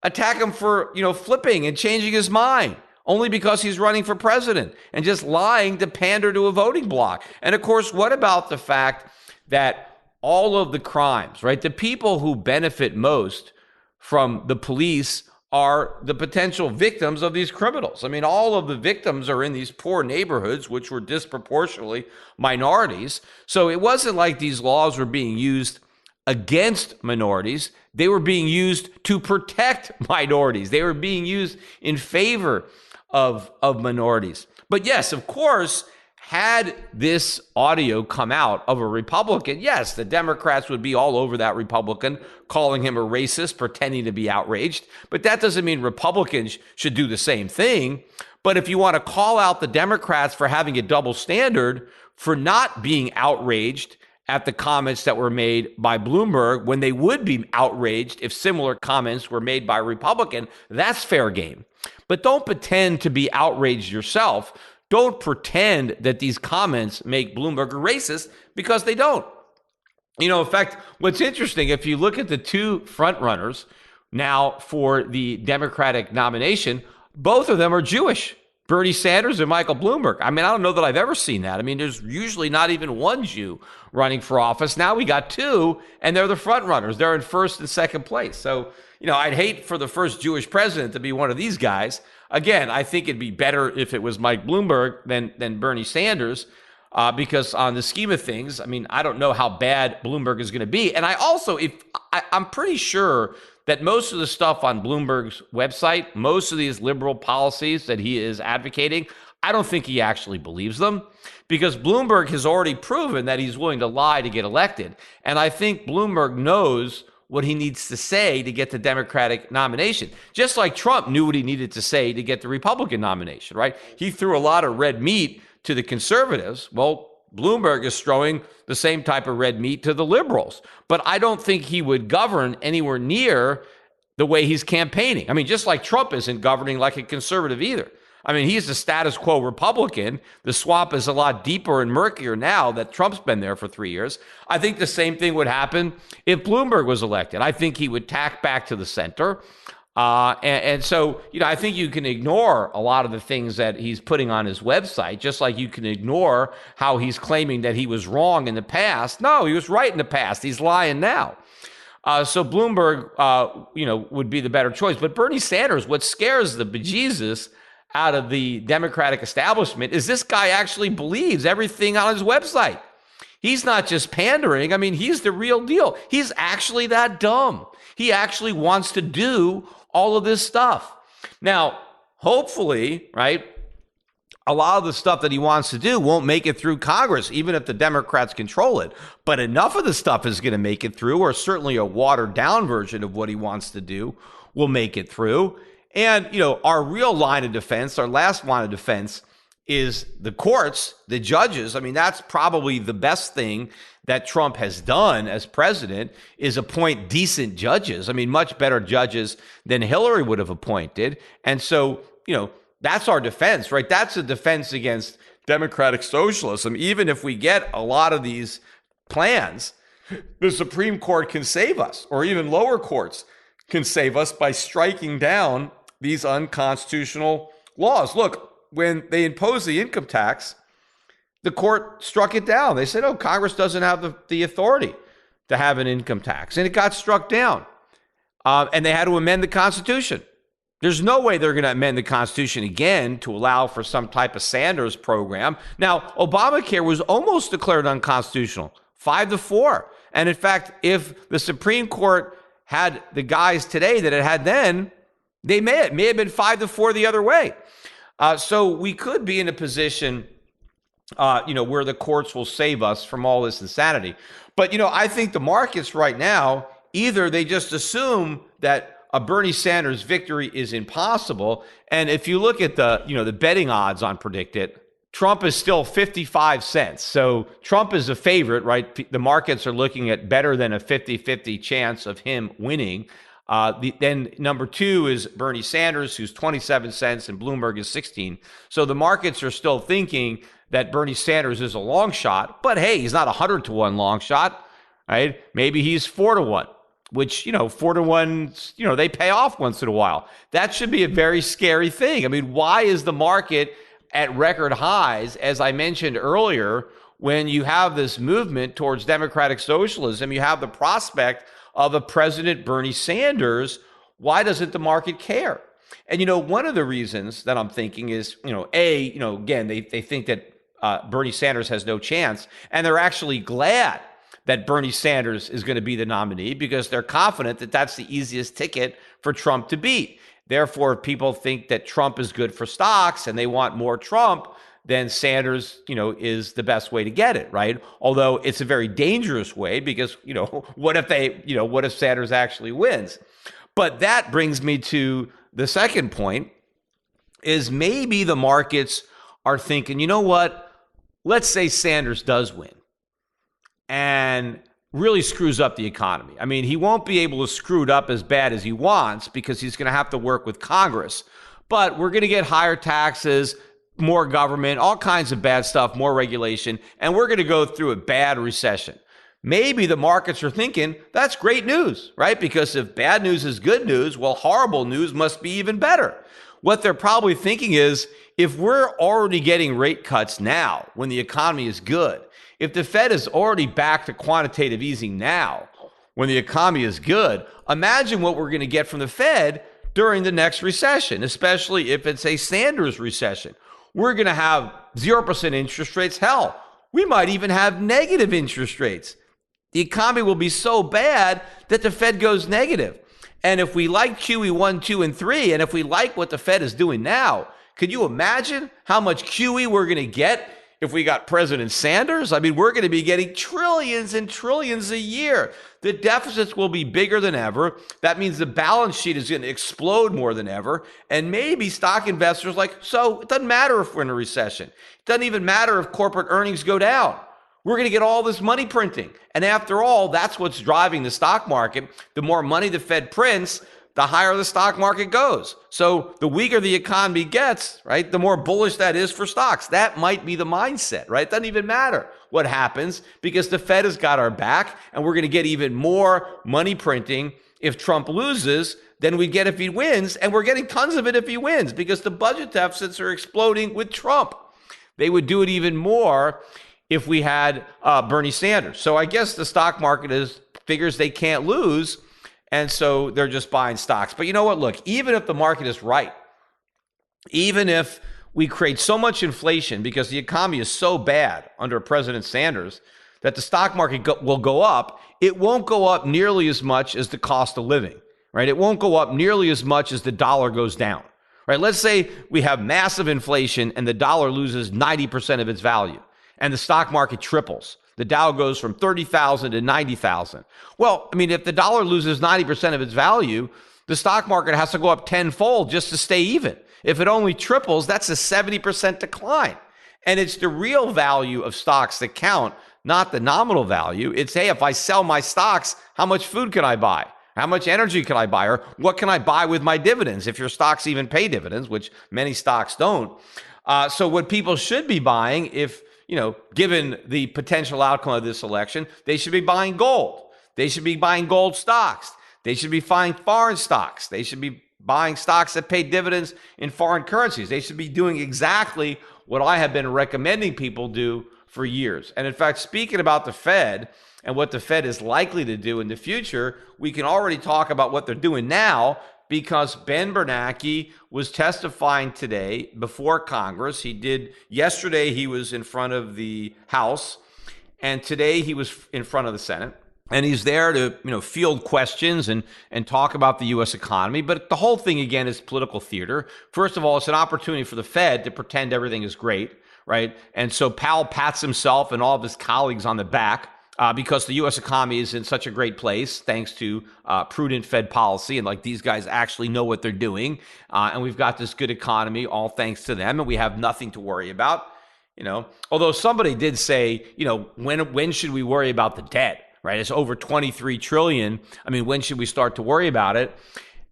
Attack him for, flipping and changing his mind only because he's running for president and just lying to pander to a voting bloc. And of course, what about the fact that all of the crimes, right? The people who benefit most from the police are the potential victims of these criminals. I mean, all of the victims are in these poor neighborhoods, which were disproportionately minorities. So it wasn't like these laws were being used against minorities. They were being used to protect minorities. They were being used in favor of minorities. But yes, of course, had this audio come out of a Republican, yes, the Democrats would be all over that Republican, calling him a racist, pretending to be outraged. But that doesn't mean Republicans should do the same thing. But if you want to call out the Democrats for having a double standard, for not being outraged at the comments that were made by Bloomberg when they would be outraged if similar comments were made by a Republican, that's fair game. But don't pretend to be outraged yourself. Don't pretend that these comments make Bloomberg a racist, because they don't. You know, in fact, what's interesting, if you look at the two frontrunners now for the Democratic nomination, both of them are Jewish. Bernie Sanders and Michael Bloomberg. I mean, I don't know that I've ever seen that. I mean, there's usually not even one Jew running for office. Now we got two, and they're the front runners. They're in first and second place. So, you know, I'd hate for the first Jewish president to be one of these guys. Again, I think it'd be better if it was Mike Bloomberg than Bernie Sanders, because on the scheme of things, I mean, I don't know how bad Bloomberg is going to be. And I also, I'm pretty sure that most of the stuff on Bloomberg's website, most of these liberal policies that he is advocating, I don't think he actually believes them, because Bloomberg has already proven that he's willing to lie to get elected. And I think Bloomberg knows what he needs to say to get the Democratic nomination, just like Trump knew what he needed to say to get the Republican nomination, right? He threw a lot of red meat to the conservatives. Well, Bloomberg is throwing the same type of red meat to the liberals. But I don't think he would govern anywhere near the way he's campaigning. I mean, just like Trump isn't governing like a conservative either. I mean, he's a status quo Republican. The swamp is a lot deeper and murkier now that Trump's been there for 3 years. I think the same thing would happen if Bloomberg was elected. I think he would tack back to the center. And so, you know, I think you can ignore a lot of the things that he's putting on his website, just like you can ignore how he's claiming that he was wrong in the past. No, he was right in the past. He's lying now. So Bloomberg, you know, would be the better choice. But Bernie Sanders, what scares the bejesus out of the Democratic establishment is this guy actually believes everything on his website. He's not just pandering. I mean, he's the real deal. He's actually that dumb. He actually wants to do all of this stuff. Now, hopefully, right, a lot of the stuff that he wants to do won't make it through Congress, even if the Democrats control it. But enough of the stuff is going to make it through, or certainly a watered down version of what he wants to do will make it through. And, you know, our real line of defense, our last line of defense, is the courts, the judges. I mean, that's probably the best thing that Trump has done as president, is appoint decent judges. I mean, much better judges than Hillary would have appointed. And so, you know, that's our defense, right? That's a defense against democratic socialism. Even if we get a lot of these plans, the Supreme Court can save us, or even lower courts can save us by striking down these unconstitutional laws. Look, when they imposed the income tax, the court struck it down. They said, oh, Congress doesn't have the authority to have an income tax. And it got struck down. And they had to amend the Constitution. There's no way they're going to amend the Constitution again to allow for some type of Sanders program. Now, Obamacare was almost declared unconstitutional, 5-4. And in fact, if the Supreme Court had the guys today that it had then, they may have been 5-4 the other way. So we could be in a position, you know, where the courts will save us from all this insanity. But, you know, I think the markets right now, either they just assume that a Bernie Sanders victory is impossible. And if you look at the, you know, the betting odds on PredictIt, Trump is still 55 cents. So Trump is a favorite, right? The markets are looking at better than a 50-50 chance of him winning. Then number two is Bernie Sanders, who's 27 cents, and Bloomberg is 16. So the markets are still thinking that Bernie Sanders is a long shot, but hey, he's not 100-1 long shot, right? Maybe he's 4-1, which, you know, 4-1, you know, they pay off once in a while. That should be a very scary thing. I mean, why is the market at record highs, as I mentioned earlier, when you have this movement towards democratic socialism? You have the prospect of a President Bernie Sanders Why doesn't the market care? And, one of the reasons that I'm thinking is, again, they think that Bernie Sanders has no chance, and they're actually glad that Bernie Sanders is going to be the nominee because they're confident that that's the easiest ticket for Trump to beat. Therefore, if people think that Trump is good for stocks and they want more Trump, then Sanders, is the best way to get it, right? Although it's a very dangerous way because, what if Sanders actually wins? But that brings me to the second point is maybe the markets are thinking, you know what? Let's say Sanders does win and really screws up the economy. I mean, he won't be able to screw it up as bad as he wants because he's going to have to work with Congress. But we're going to get higher taxes, more government, all kinds of bad stuff, more regulation, and we're going to go through a bad recession. Maybe the markets are thinking that's great news, right? Because if bad news is good news, well, horrible news must be even better. What they're probably thinking is if we're already getting rate cuts now when the economy is good, if the Fed is already back to quantitative easing now when the economy is good, imagine what we're going to get from the Fed during the next recession, especially if it's a Sanders recession. We're going to have 0% interest rates. Hell, we might even have negative interest rates. The economy will be so bad that the Fed goes negative. And if we like QE 1, 2, and 3, and if we like what the Fed is doing now, could you imagine how much QE we're going to get if we got President Sanders? I mean, we're going to be getting trillions and trillions a year. The deficits will be bigger than ever. That means the balance sheet is going to explode more than ever. And maybe stock investors so it doesn't matter if we're in a recession. It doesn't even matter if corporate earnings go down. We're going to get all this money printing. And after all, that's what's driving the stock market. The more money the Fed prints, the higher the stock market goes. So the weaker the economy gets, right, the more bullish that is for stocks. That might be the mindset, right? It doesn't even matter what happens because the Fed has got our back and we're going to get even more money printing if Trump loses than we get if he wins. And we're getting tons of it if he wins because the budget deficits are exploding with Trump. They would do it even more if we had Bernie Sanders. So I guess the stock market figures they can't lose, and so they're just buying stocks. But you know what? Look, even if the market is right, even if we create so much inflation because the economy is so bad under President Sanders that the stock market will go up, it won't go up nearly as much as the cost of living, right? It won't go up nearly as much as the dollar goes down, right? Let's say we have massive inflation and the dollar loses 90% of its value and the stock market triples. The Dow goes from 30,000 to 90,000. Well, I mean, if the dollar loses 90% of its value, the stock market has to go up tenfold just to stay even. If it only triples, that's a 70% decline. And it's the real value of stocks that count, not the nominal value. It's, hey, if I sell my stocks, how much food can I buy? How much energy can I buy? Or what can I buy with my dividends? If your stocks even pay dividends, which many stocks don't. So what people should be buying, if given the potential outcome of this election, they should be buying gold. They should be buying gold stocks. They should be buying foreign stocks. They should be buying stocks that pay dividends in foreign currencies. They should be doing exactly what I have been recommending people do for years. And in fact, speaking about the Fed and what the Fed is likely to do in the future, we can already talk about what they're doing now, because Ben Bernanke was testifying today before Congress. Yesterday he was in front of the House, and today he was in front of the Senate. And he's there to, field questions and talk about the U.S. economy. But the whole thing, again, is political theater. First of all, it's an opportunity for the Fed to pretend everything is great, right? And so Powell pats himself and all of his colleagues on the back because the U.S. economy is in such a great place thanks to prudent Fed policy. And these guys actually know what they're doing. And we've got this good economy, all thanks to them. And we have nothing to worry about, Although somebody did say, when should we worry about the debt? Right, it's over 23 trillion. I mean, when should we start to worry about it?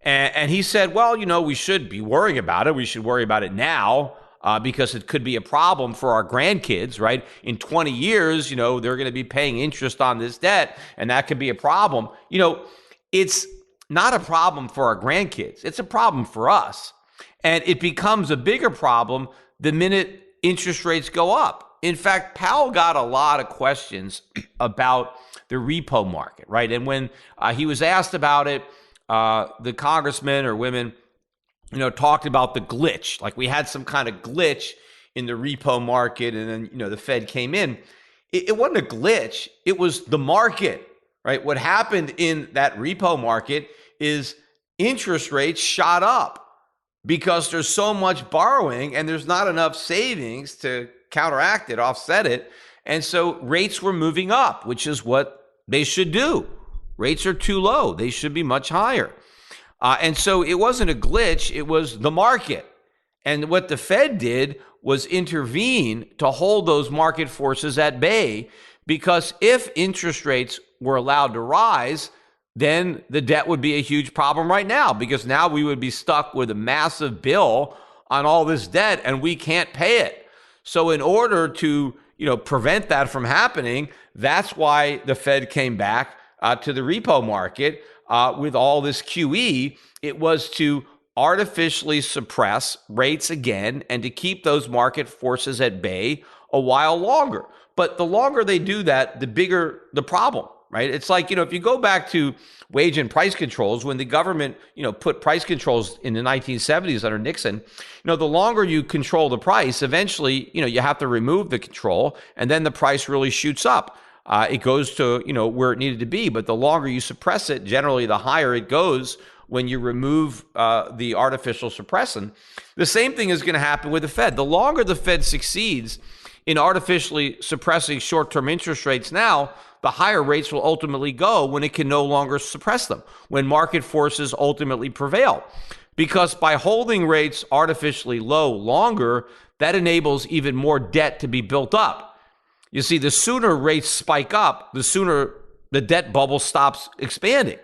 And he said, well, we should be worrying about it. We should worry about it now because it could be a problem for our grandkids, right? In 20 years, they're going to be paying interest on this debt, and that could be a problem. It's not a problem for our grandkids. It's a problem for us. And it becomes a bigger problem the minute interest rates go up. In fact, Powell got a lot of questions about the repo market, right? And when he was asked about it the congressmen or women, talked about the glitch. Like we had some kind of glitch in the repo market, and then, the Fed came in. It wasn't a glitch. It was the market, right? What happened in that repo market is interest rates shot up because there's so much borrowing and there's not enough savings to counteract it, offset it. And so rates were moving up, which is what they should do. Rates are too low. They should be much higher. And so it wasn't a glitch. It was the market. And what the Fed did was intervene to hold those market forces at bay, because if interest rates were allowed to rise, then the debt would be a huge problem right now, because now we would be stuck with a massive bill on all this debt and we can't pay it. So in order to, prevent that from happening, that's why the Fed came back to the repo market with all this QE. It was to artificially suppress rates again and to keep those market forces at bay a while longer. But the longer they do that, the bigger the problem, right? It's like, if you go back to wage and price controls, when the government, put price controls in the 1970s under Nixon, the longer you control the price, eventually, you have to remove the control, and then the price really shoots up. It goes to, where it needed to be. But the longer you suppress it, generally the higher it goes when you remove the artificial suppressant. The same thing is going to happen with the Fed. The longer the Fed succeeds in artificially suppressing short-term interest rates now, the higher rates will ultimately go when it can no longer suppress them, when market forces ultimately prevail. Because by holding rates artificially low longer, that enables even more debt to be built up. You see, the sooner rates spike up, the sooner the debt bubble stops expanding.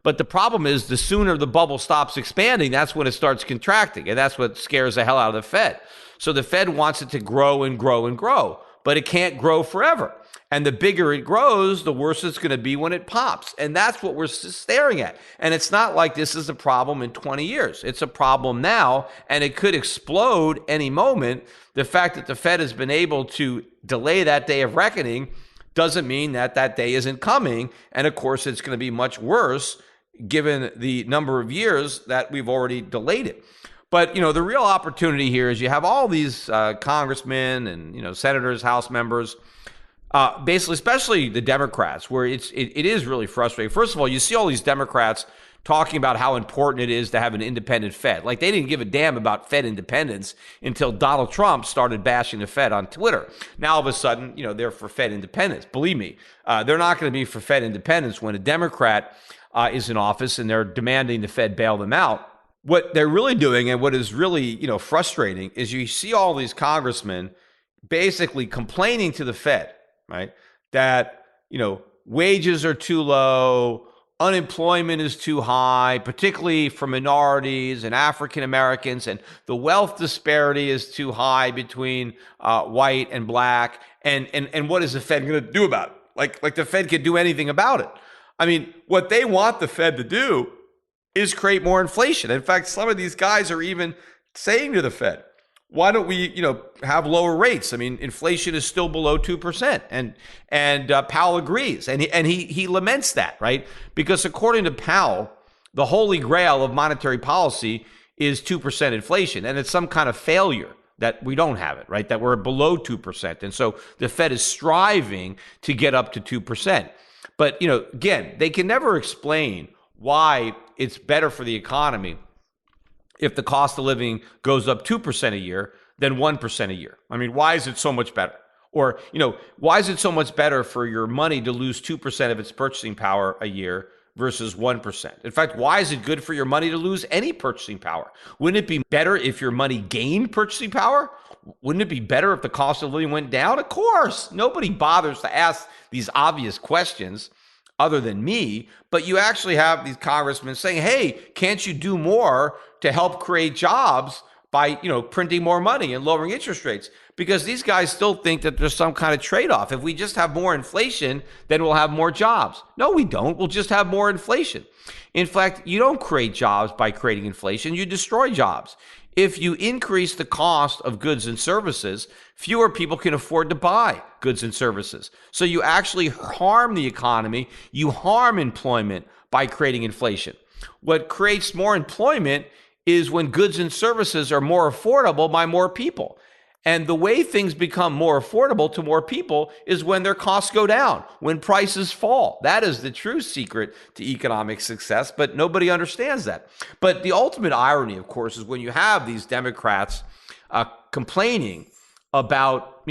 But the problem is, the sooner the bubble stops expanding, that's when it starts contracting. And that's what scares the hell out of the Fed. So the Fed wants it to grow and grow and grow, but it can't grow forever. And the bigger it grows, the worse it's going to be when it pops. And that's what we're staring at. And it's not like this is a problem in 20 years. It's a problem now, and it could explode any moment. The fact that the Fed has been able to delay that day of reckoning doesn't mean that that day isn't coming. And of course, it's going to be much worse given the number of years that we've already delayed it. But, the real opportunity here is you have all these congressmen and, senators, House members, basically, especially the Democrats, where it is really frustrating. First of all, you see all these Democrats talking about how important it is to have an independent Fed. Like they didn't give a damn about Fed independence until Donald Trump started bashing the Fed on Twitter. Now, all of a sudden, they're for Fed independence. Believe me, they're not going to be for Fed independence when a Democrat is in office and they're demanding the Fed bail them out. What they're really doing, and what is really, frustrating, is you see all these congressmen basically complaining to the Fed, right, that, wages are too low, unemployment is too high, particularly for minorities and African Americans, and the wealth disparity is too high between white and black. And what is the Fed going to do about it? Like the Fed could do anything about it. I mean, what they want the Fed to do is create more inflation. In fact, some of these guys are even saying to the Fed, why don't we, have lower rates? I mean, inflation is still below 2%. And Powell agrees. And he laments that, right? Because according to Powell, the holy grail of monetary policy is 2% inflation. And it's some kind of failure that we don't have it, right? That we're below 2%. And so the Fed is striving to get up to 2%. But, again, they can never explain why it's better for the economy if the cost of living goes up 2% a year than 1% a year. I mean, why is it so much better? Or, why is it so much better for your money to lose 2% of its purchasing power a year versus 1%? In fact, why is it good for your money to lose any purchasing power? Wouldn't it be better if your money gained purchasing power? Wouldn't it be better if the cost of living went down? Of course. Nobody bothers to ask these obvious questions other than me, but you actually have these congressmen saying, hey, can't you do more to help create jobs by, printing more money and lowering interest rates? Because these guys still think that there's some kind of trade-off. If we just have more inflation, then we'll have more jobs. No, we don't. We'll just have more inflation. In fact, you don't create jobs by creating inflation. You destroy jobs. If you increase the cost of goods and services, fewer people can afford to buy goods and services. So you actually harm the economy. You harm employment by creating inflation. What creates more employment is when goods and services are more affordable by more people. And the way things become more affordable to more people is when their costs go down, when prices fall. That is the true secret to economic success, but nobody understands that. But the ultimate irony, of course, is when you have these Democrats complaining about,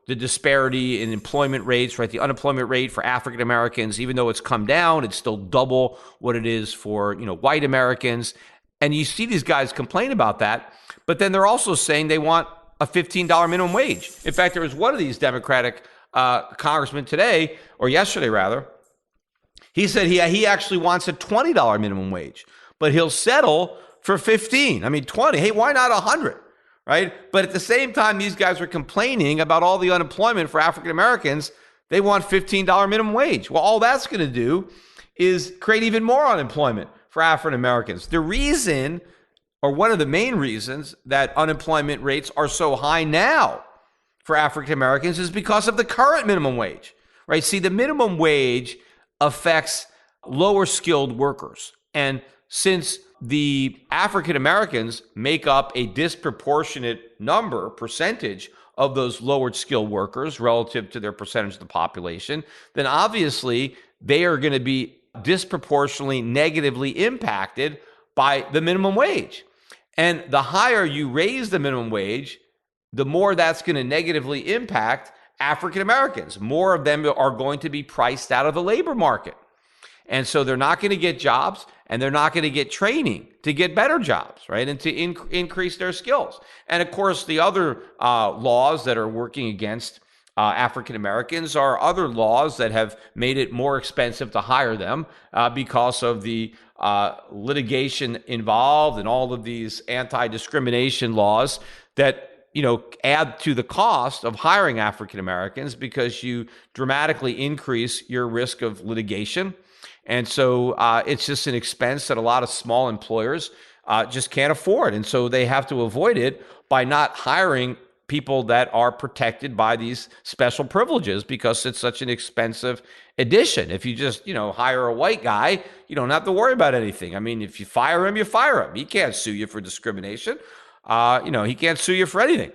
the disparity in employment rates, right? The unemployment rate for African Americans, even though it's come down, it's still double what it is for, white Americans. And you see these guys complain about that, but then they're also saying they want a $15 minimum wage. In fact, there was one of these Democratic congressmen today, or yesterday rather, he said he actually wants a $20 minimum wage, but he'll settle for 15. I mean, 20. Hey, why not 100? Right? But at the same time, these guys are complaining about all the unemployment for African Americans. They want $15 minimum wage. Well, all that's going to do is create even more unemployment for African Americans. The reason, or one of the main reasons, that unemployment rates are so high now for African Americans is because of the current minimum wage, right? See, the minimum wage affects lower skilled workers. And since the African Americans make up a disproportionate percentage of those lower skilled workers relative to their percentage of the population, then obviously they are going to be disproportionately negatively impacted by the minimum wage. And the higher you raise the minimum wage, the more that's going to negatively impact African Americans. More of them are going to be priced out of the labor market. And so they're not going to get jobs, and they're not going to get training to get better jobs, right? And to increase their skills. And of course, the other laws that are working against African Americans are other laws that have made it more expensive to hire them because of the litigation involved and all of these anti-discrimination laws that add to the cost of hiring African Americans because you dramatically increase your risk of litigation. And so it's just an expense that a lot of small employers just can't afford. And so they have to avoid it by not hiring people that are protected by these special privileges because it's such an expensive addition. If you just, hire a white guy, you don't have to worry about anything. I mean, if you fire him, you fire him. He can't sue you for discrimination. He can't sue you for anything.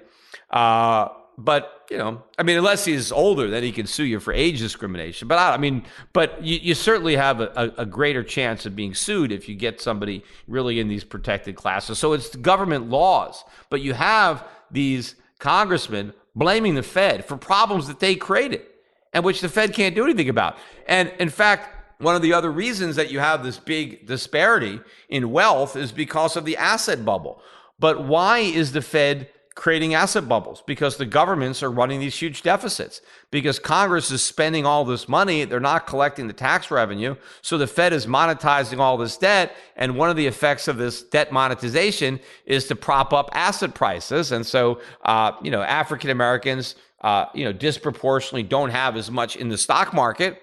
But unless he's older, then he can sue you for age discrimination. But you certainly have a greater chance of being sued if you get somebody really in these protected classes. So it's government laws, but you have these congressmen blaming the Fed for problems that they created and which the Fed can't do anything about. And in fact, one of the other reasons that you have this big disparity in wealth is because of the asset bubble. But why is the Fed creating asset bubbles? Because the governments are running these huge deficits. Because Congress is spending all this money, they're not collecting the tax revenue. So the Fed is monetizing all this debt. And one of the effects of this debt monetization is to prop up asset prices. And so, African Americans, disproportionately don't have as much in the stock market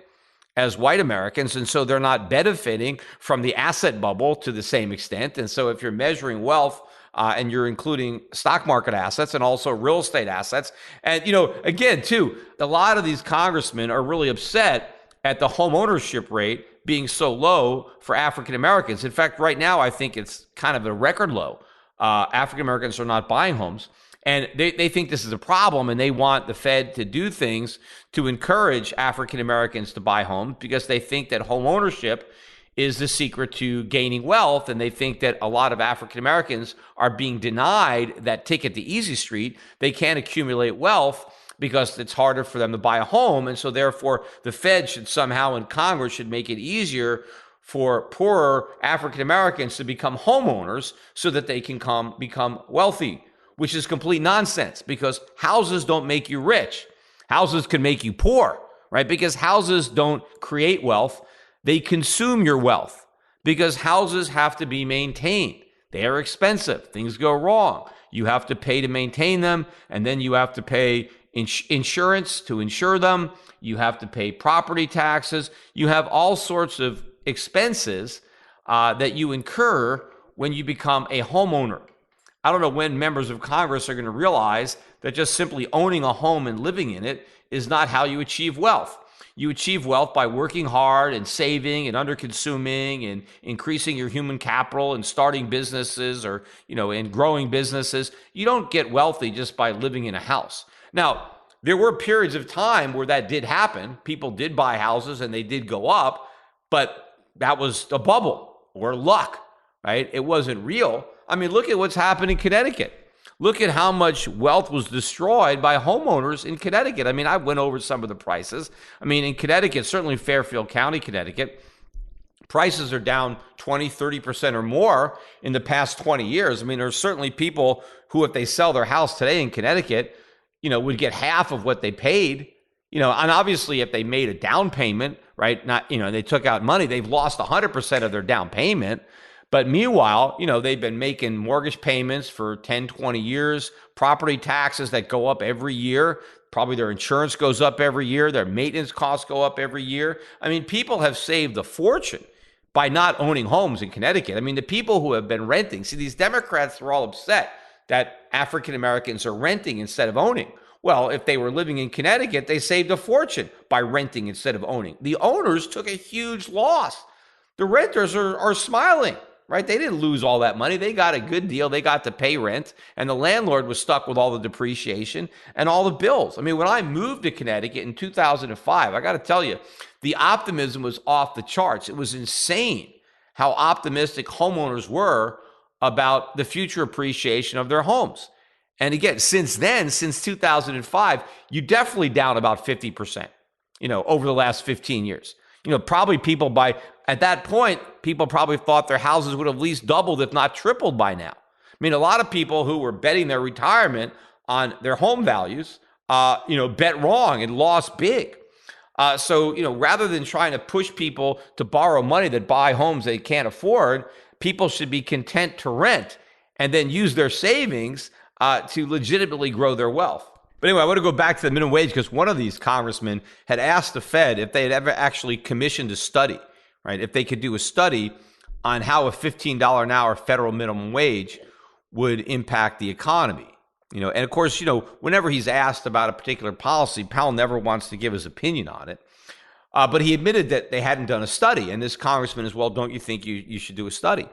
as white Americans. And so they're not benefiting from the asset bubble to the same extent. And so if you're measuring wealth, and you're including stock market assets and also real estate assets. And, again, too, a lot of these congressmen are really upset at the home ownership rate being so low for African Americans. In fact, right now, I think it's kind of a record low. African Americans are not buying homes. And they think this is a problem, and they want the Fed to do things to encourage African Americans to buy homes because they think that home ownership is the secret to gaining wealth. And they think that a lot of African Americans are being denied that ticket to Easy Street. They can't accumulate wealth because it's harder for them to buy a home. And so therefore, the Fed should somehow, and Congress should make it easier for poorer African Americans to become homeowners so that they can become wealthy, which is complete nonsense because houses don't make you rich. Houses can make you poor, right? Because houses don't create wealth. They consume your wealth because houses have to be maintained. They are expensive. Things go wrong. You have to pay to maintain them, and then you have to pay insurance to insure them. You have to pay property taxes. You have all sorts of expenses that you incur when you become a homeowner. I don't know when members of Congress are going to realize that just simply owning a home and living in it is not how you achieve wealth. You achieve wealth by working hard and saving and under-consuming and increasing your human capital and starting businesses or, and growing businesses. You don't get wealthy just by living in a house. Now, there were periods of time where that did happen. People did buy houses and they did go up, but that was a bubble or luck, right? It wasn't real. I mean, look at what's happened in Connecticut. Look at how much wealth was destroyed by homeowners in Connecticut. I mean, I went over some of the prices. I mean, in Connecticut, certainly Fairfield County, Connecticut, prices are down 20, 30% or more in the past 20 years. I mean, there's certainly people who, if they sell their house today in Connecticut, would get half of what they paid, and obviously if they made a down payment, right, they took out money, they've lost 100% of their down payment. But meanwhile, they've been making mortgage payments for 10, 20 years, property taxes that go up every year. Probably their insurance goes up every year. Their maintenance costs go up every year. I mean, people have saved a fortune by not owning homes in Connecticut. I mean, the people who have been renting, see, these Democrats are all upset that African Americans are renting instead of owning. Well, if they were living in Connecticut, they saved a fortune by renting instead of owning. The owners took a huge loss. The renters are smiling. Right? They didn't lose all that money. They got a good deal. They got to pay rent, and the landlord was stuck with all the depreciation and all the bills. I mean, when I moved to Connecticut in 2005, I got to tell you, the optimism was off the charts. It was insane how optimistic homeowners were about the future appreciation of their homes. And again, since then, since 2005, you definitely down about 50%, over the last 15 years. Probably at that point, people probably thought their houses would have at least doubled, if not tripled by now. I mean, a lot of people who were betting their retirement on their home values, bet wrong and lost big. So, rather than trying to push people to borrow money that buy homes they can't afford, people should be content to rent and then use their savings to legitimately grow their wealth. But anyway, I want to go back to the minimum wage because one of these congressmen had asked the Fed if they had ever actually commissioned a study, right? If they could do a study on how a $15 an hour federal minimum wage would impact the economy. And of course, whenever he's asked about a particular policy, Powell never wants to give his opinion on it. But he admitted that they hadn't done a study. And this congressman as well, don't you think you should do a study?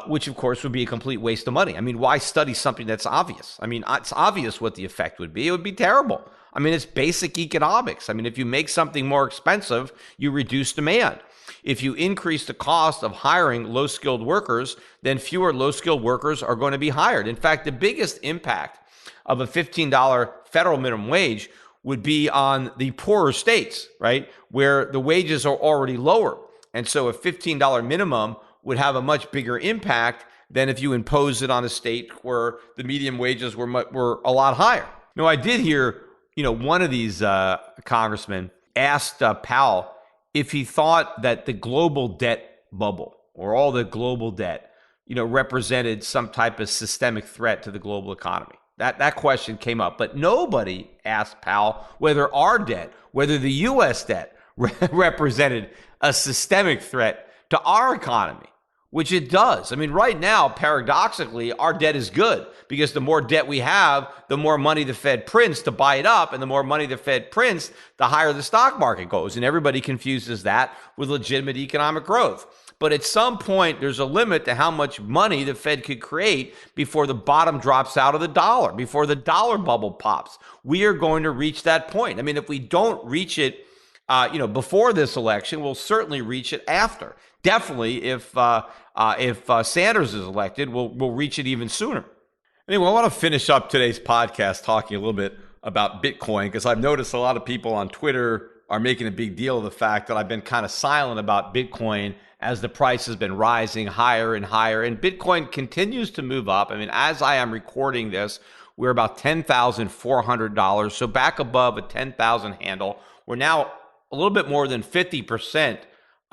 Which, of course, would be a complete waste of money. I mean, why study something that's obvious? I mean, it's obvious what the effect would be. It would be terrible. I mean, it's basic economics. I mean, if you make something more expensive, you reduce demand. If you increase the cost of hiring low-skilled workers, then fewer low-skilled workers are going to be hired. In fact, the biggest impact of a $15 federal minimum wage would be on the poorer states, right, where the wages are already lower. And so a $15 minimum would have a much bigger impact than if you impose it on a state where the median wages were a lot higher. Now, I did hear, one of these congressmen asked Powell if he thought that the global debt bubble or all the global debt, represented some type of systemic threat to the global economy. That question came up, but nobody asked Powell whether our debt, whether the U.S. debt represented a systemic threat to our economy. Which it does. I mean, right now, paradoxically, our debt is good because the more debt we have, the more money the Fed prints to buy it up. And the more money the Fed prints, the higher the stock market goes. And everybody confuses that with legitimate economic growth. But at some point, there's a limit to how much money the Fed could create before the bottom drops out of the dollar, before the dollar bubble pops. We are going to reach that point. I mean, if we don't reach it, before this election, we'll certainly reach it after. Definitely, if Sanders is elected, we'll reach it even sooner. Anyway, I want to finish up today's podcast talking a little bit about Bitcoin because I've noticed a lot of people on Twitter are making a big deal of the fact that I've been kind of silent about Bitcoin as the price has been rising higher and higher, and Bitcoin continues to move up. I mean, as I am recording this, we're about $10,400, so back above a 10,000 handle. We're now a little bit more than 50%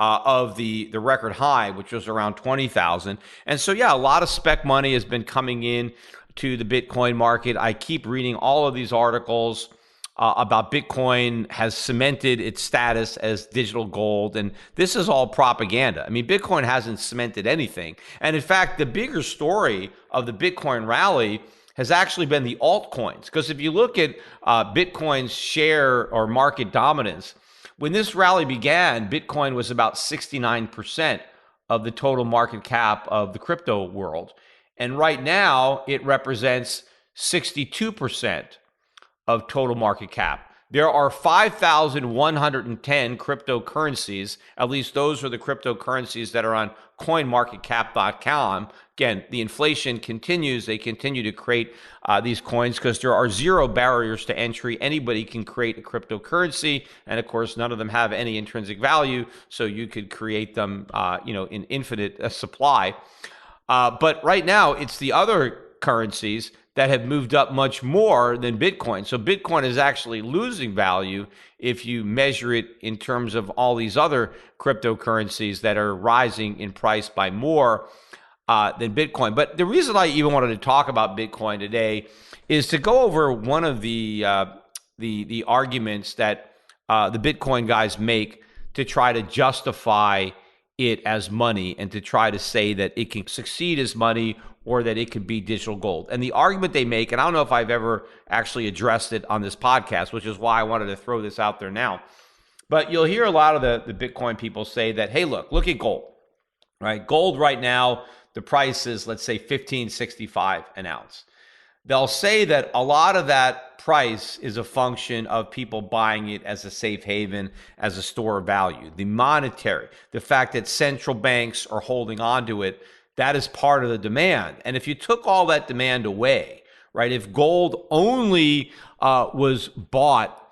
of the record high, which was around 20,000. And so, yeah, a lot of spec money has been coming in to the Bitcoin market. I keep reading all of these articles about Bitcoin has cemented its status as digital gold. And this is all propaganda. I mean, Bitcoin hasn't cemented anything. And in fact, the bigger story of the Bitcoin rally has actually been the altcoins. Because if you look at Bitcoin's share or market dominance, When this rally began, Bitcoin was about 69% of the total market cap of the crypto world. And right now, it represents 62% of total market cap. There are 5,110 cryptocurrencies. At least those are the cryptocurrencies that are on coinmarketcap.com. Again, the inflation continues. They continue to create these coins because there are zero barriers to entry. Anybody can create a cryptocurrency. And of course, none of them have any intrinsic value. So you could create them, in infinite supply. But right now, it's the other currencies that have moved up much more than Bitcoin. So Bitcoin is actually losing value if you measure it in terms of all these other cryptocurrencies that are rising in price by more than Bitcoin. But the reason I even wanted to talk about Bitcoin today is to go over one of the arguments that the Bitcoin guys make to try to justify it as money and to try to say that it can succeed as money or that it could be digital gold. And the argument they make, and I don't know if I've ever actually addressed it on this podcast, which is why I wanted to throw this out there now, but you'll hear a lot of the Bitcoin people say that, hey, look at gold, right? Gold right now, the price is, let's say, $15.65 an ounce. They'll say that a lot of that price is a function of people buying it as a safe haven, as a store of value. The monetary, the fact that central banks are holding on to it, that is part of the demand. And if you took all that demand away, right, if gold only was bought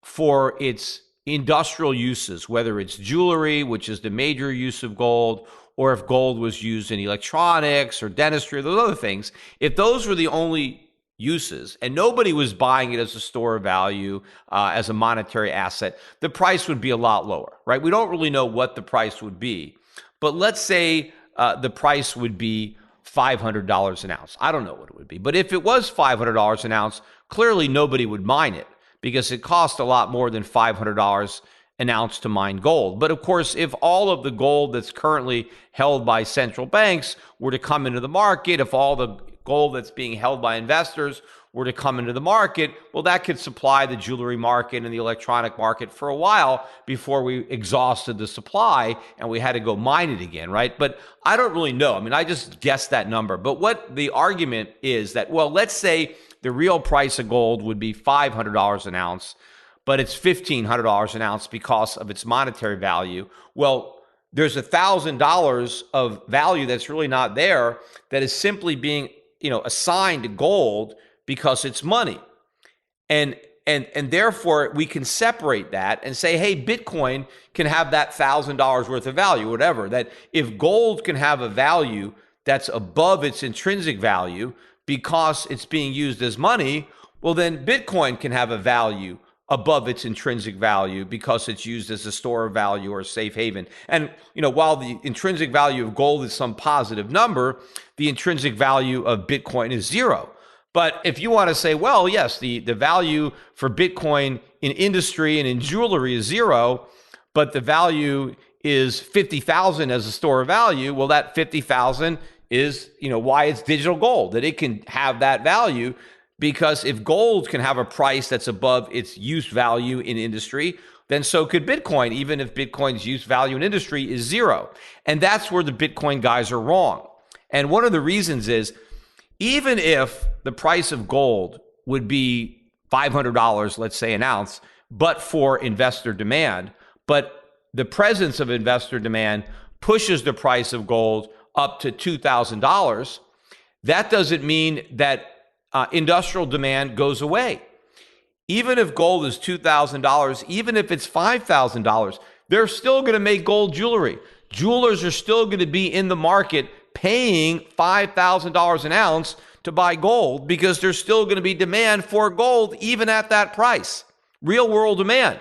for its industrial uses, whether it's jewelry, which is the major use of gold, or if gold was used in electronics or dentistry or those other things, if those were the only uses and nobody was buying it as a store of value, as a monetary asset, the price would be a lot lower, right? We don't really know what the price would be, but let's say the price would be $500 an ounce. I don't know what it would be, but if it was $500 an ounce, clearly nobody would mine it because it costs a lot more than $500 an ounce to mine gold. But of course, if all of the gold that's currently held by central banks were to come into the market, if all the gold that's being held by investors were to come into the market, well, that could supply the jewelry market and the electronic market for a while before we exhausted the supply and we had to go mine it again, right? But I don't really know. I mean, I just guessed that number. But what the argument is that, well, let's say the real price of gold would be $500 an ounce, but it's $1,500 an ounce because of its monetary value. Well, there's $1,000 of value that's really not there that is simply being, assigned to gold because it's money. And therefore we can separate that and say, hey, Bitcoin can have that $1,000 worth of value, whatever. That if gold can have a value that's above its intrinsic value because it's being used as money, well, then Bitcoin can have a value above its intrinsic value because it's used as a store of value or a safe haven. And, while the intrinsic value of gold is some positive number, the intrinsic value of Bitcoin is zero. But if you want to say, well, yes, the value for Bitcoin in industry and in jewelry is zero, but the value is 50,000 as a store of value, well, that 50,000 is, why it's digital gold, that it can have that value. Because if gold can have a price that's above its use value in industry, then so could Bitcoin, even if Bitcoin's use value in industry is zero. And that's where the Bitcoin guys are wrong. And one of the reasons is, even if the price of gold would be $500, let's say an ounce, but for investor demand, but the presence of investor demand pushes the price of gold up to $2,000, that doesn't mean that industrial demand goes away. Even if gold is $2,000, even if it's $5,000, they're still going to make gold jewelry. Jewelers are still going to be in the market paying $5,000 an ounce to buy gold because there's still going to be demand for gold even at that price. Real world demand.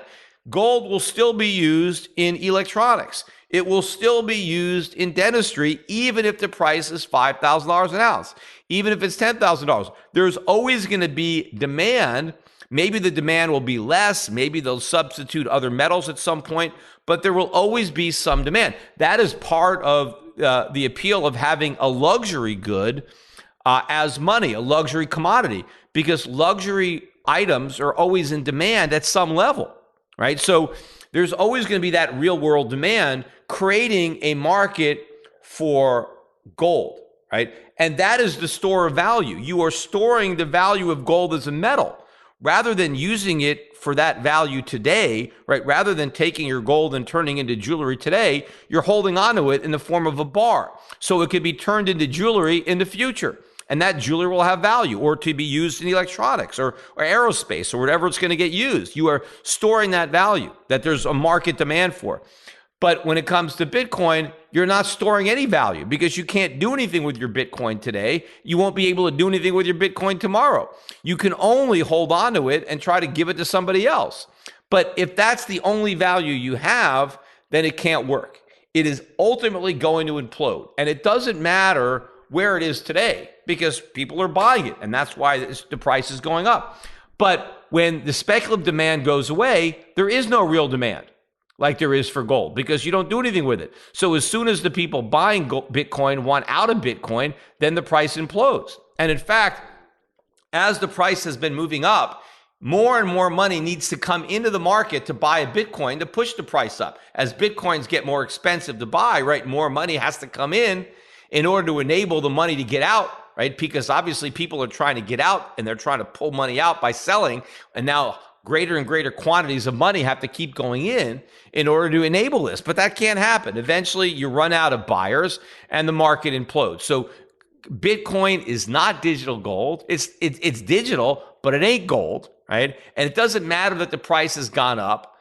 Gold will still be used in electronics. It will still be used in dentistry, even if the price is $5,000 an ounce, even if it's $10,000. There's always going to be demand. Maybe the demand will be less. Maybe they'll substitute other metals at some point, but there will always be some demand. That is part of the appeal of having a luxury good as money, a luxury commodity, because luxury items are always in demand at some level, right? So there's always going to be that real world demand creating a market for gold, right? And that is the store of value. You are storing the value of gold as a metal rather than using it for that value today, right? Rather than taking your gold and turning into jewelry today, you're holding onto it in the form of a bar. So it could be turned into jewelry in the future. And that jewelry will have value, or to be used in electronics or aerospace or whatever it's going to get used. You are storing that value that there's a market demand for. But when it comes to Bitcoin, you're not storing any value because you can't do anything with your Bitcoin today. You won't be able to do anything with your Bitcoin tomorrow. You can only hold on to it and try to give it to somebody else. But if that's the only value you have, then it can't work. It is ultimately going to implode. And it doesn't matter where it is today because people are buying it. And that's why the price is going up. But when the speculative demand goes away, there is no real demand like there is for gold because you don't do anything with it. So as soon as the people buying Bitcoin want out of Bitcoin, then the price implodes. And in fact, as the price has been moving up, more and more money needs to come into the market to buy a Bitcoin to push the price up. As Bitcoins get more expensive to buy, right, more money has to come in order to enable the money to get out, right? Because obviously people are trying to get out and they're trying to pull money out by selling. And now greater and greater quantities of money have to keep going in order to enable this. But that can't happen. Eventually you run out of buyers and the market implodes. So Bitcoin is not digital gold. It's digital, but it ain't gold, right? And it doesn't matter that the price has gone up.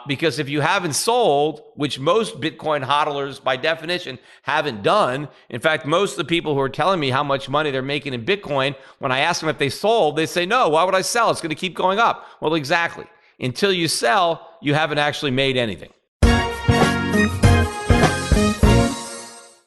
Because if you haven't sold, which most Bitcoin hodlers by definition haven't done, in fact, most of the people who are telling me how much money they're making in Bitcoin, when I ask them if they sold, they say, no, why would I sell? It's going to keep going up. Well, exactly. Until you sell, you haven't actually made anything.